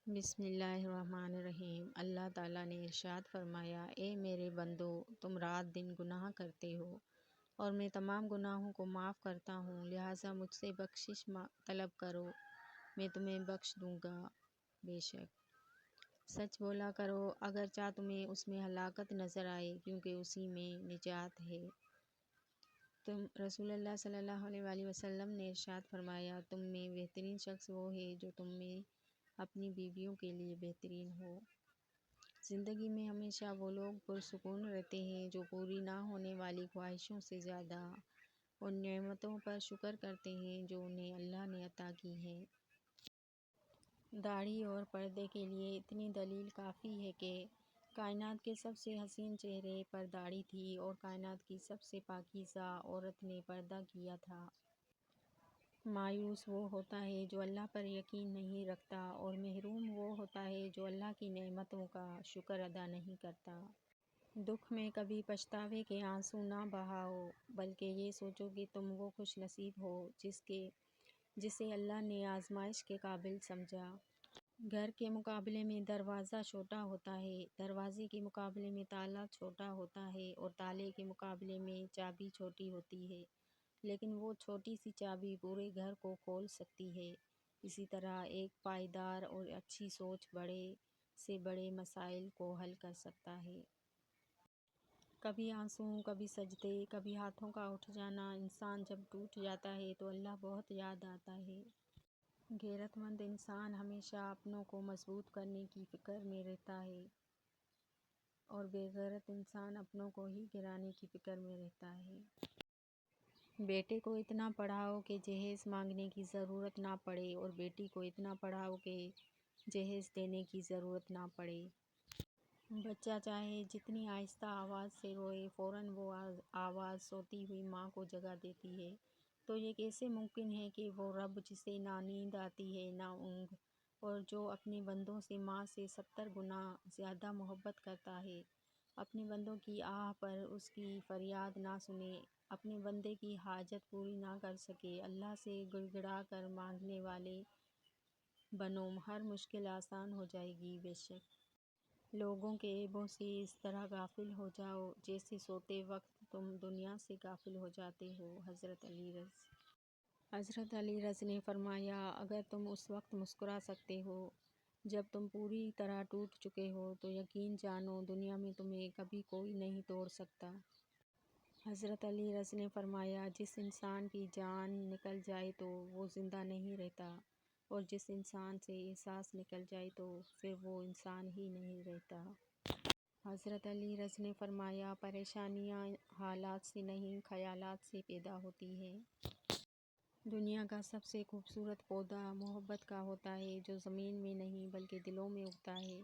بسم اللہ الرحمن الرحیم۔ اللہ تعالیٰ نے ارشاد فرمایا، اے میرے بندو، تم رات دن گناہ کرتے ہو اور میں تمام گناہوں کو معاف کرتا ہوں، لہٰذا مجھ سے بخشش طلب کرو، میں تمہیں بخش دوں گا۔ بے شک سچ بولا کرو اگرچہ تمہیں اس میں ہلاکت نظر آئے، کیونکہ اسی میں نجات ہے۔ رسول اللہ صلی اللہ علیہ وآلہ وسلم نے ارشاد فرمایا، تم میں بہترین شخص وہ ہے جو تم میں اپنی بیویوں کے لیے بہترین ہو۔ زندگی میں ہمیشہ وہ لوگ پرسکون رہتے ہیں جو پوری نہ ہونے والی خواہشوں سے زیادہ ان نعمتوں پر شکر کرتے ہیں جو انہیں اللہ نے عطا کی ہیں۔ داڑھی اور پردے کے لیے اتنی دلیل کافی ہے کہ کائنات کے سب سے حسین چہرے پر داڑھی تھی اور کائنات کی سب سے پاکیزہ عورت نے پردہ کیا تھا۔ مایوس وہ ہوتا ہے جو اللہ پر یقین نہیں رکھتا، اور محروم وہ ہوتا ہے جو اللہ کی نعمتوں کا شکر ادا نہیں کرتا۔ دکھ میں کبھی پچھتاوے کے آنسو نہ بہاؤ، بلکہ یہ سوچو کہ تم وہ خوش نصیب ہو جسے اللہ نے آزمائش کے قابل سمجھا۔ گھر کے مقابلے میں دروازہ چھوٹا ہوتا ہے، دروازے کے مقابلے میں تالا چھوٹا ہوتا ہے، اور تالے کے مقابلے میں چابی چھوٹی ہوتی ہے، لیکن وہ چھوٹی سی چابی پورے گھر کو کھول سکتی ہے۔ اسی طرح ایک پائیدار اور اچھی سوچ بڑے سے بڑے مسائل کو حل کر سکتا ہے۔ کبھی آنسو، کبھی سجدے، کبھی ہاتھوں کا اٹھ جانا۔ انسان جب ٹوٹ جاتا ہے تو اللہ بہت یاد آتا ہے۔ غیرت مند انسان ہمیشہ اپنوں کو مضبوط کرنے کی فکر میں رہتا ہے، اور بے غیرت انسان اپنوں کو ہی گرانے کی فکر میں رہتا ہے۔ بیٹے کو اتنا پڑھاؤ کہ جہیز مانگنے کی ضرورت نہ پڑے، اور بیٹی کو اتنا پڑھاؤ کہ جہیز دینے کی ضرورت نہ پڑے۔ بچہ چاہے جتنی آہستہ آواز سے روئے، فوراً وہ آواز سوتی ہوئی ماں کو جگا دیتی ہے۔ تو یہ کیسے ممکن ہے کہ وہ رب جسے نہ نیند آتی ہے نہ اونگ، اور جو اپنے بندوں سے ماں سے 70 گنا زیادہ محبت کرتا ہے، اپنے بندوں کی آہ پر اس کی فریاد نہ سنے، اپنے بندے کی حاجت پوری نہ کر سکے، اللہ سے گڑ گڑا کر مانگنے والے بنو، ہر مشکل آسان ہو جائے گی۔ بے شک لوگوں کے عیبوں سے اس طرح غافل ہو جاؤ جیسے سوتے وقت تم دنیا سے غافل ہو جاتے ہو۔ حضرت علی رض نے فرمایا، اگر تم اس وقت مسکرا سکتے ہو جب تم پوری طرح ٹوٹ چکے ہو تو یقین جانو دنیا میں تمہیں کبھی کوئی نہیں توڑ سکتا۔ حضرت علی رض نے فرمایا، جس انسان کی جان نکل جائے تو وہ زندہ نہیں رہتا، اور جس انسان سے احساس نکل جائے تو پھر وہ انسان ہی نہیں رہتا۔ حضرت علی رض نے فرمایا، پریشانیاں حالات سے نہیں خیالات سے پیدا ہوتی ہیں۔ دنیا کا سب سے خوبصورت پودا محبت کا ہوتا ہے، جو زمین میں نہیں بلکہ دلوں میں اگتا ہے۔